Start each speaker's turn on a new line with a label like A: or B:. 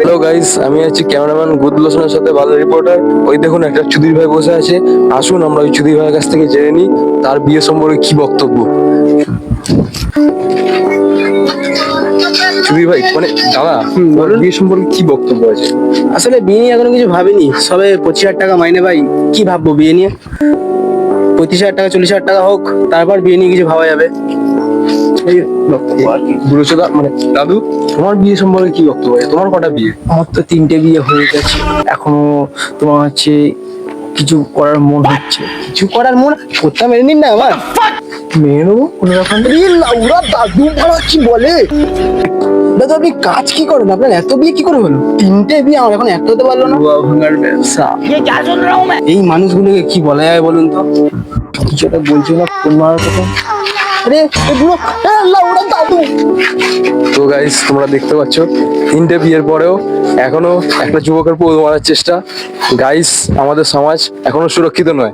A: Hello guys, আমি আছি cameraman গুদলোসনের সাথে ভালো রিপোর্টার। ওই দেখুন একটা চুদির ভাই বসে আছে। আসুন আমরা ওই চুদির ভাইয়ের কাছ থেকে জেনে নিই তার বিয়ে সম্পর্কে কি বক্তব্য। চুদির ভাই মানে দাদা,
B: বলুন।
A: বিয়ে সম্পর্কে কি বক্তব্য আছে?
B: আসলে বিয়ে নিয়ে এখনো কিছু ভাবিনি, সবে 25,000 টাকা মাইনে ভাই, কি ভাববো বিয়ে নিয়ে? 35,000 টাকা 40,000 টাকা হোক, তারপর বিয়ে নিয়ে কিছু ভাবা যাবে।
A: এই বক্তব্য আর কি। বুড়োচোদা মানে দাদু, তোমার বিয়ে সম্পর্কে কি বক্তব্য আছে? তোমার কটা বিয়ে?
C: আমার তো 3টে বিয়ে হয়ে গেছে, এখনো তোমার হচ্ছে কিছু করার মন হচ্ছে।
B: কিছু করার মন করতে মেনে নিন না আমার।
C: মেনে নেবো কোনো ব্যাপার না।
B: লাউরা দাদু ভাড়া কি বলে? দাদা আপনি কাজ কি করেন? আপনার এত বিয়ে কি করে হলো? 3টে বিয়ে, আমার এখন একটা হতে পারলো না।
C: জুয়া ভাঙার ব্যবসা।
B: এই মানুষগুলোকে কি বলা যায় বলুন তো?
C: কিছু একটা বলছি না, ফোন মারার কথা।
B: আরে এ বুড়ো, লাউরা দাদু।
A: তো গাইস, তোমরা দেখতে পাচ্ছ 3টে বিয়ের পরেও এখনো একটা যুবকের পৌঁছ মারার চেষ্টা। গাইস, আমাদের সমাজ এখনো সুরক্ষিত নয়।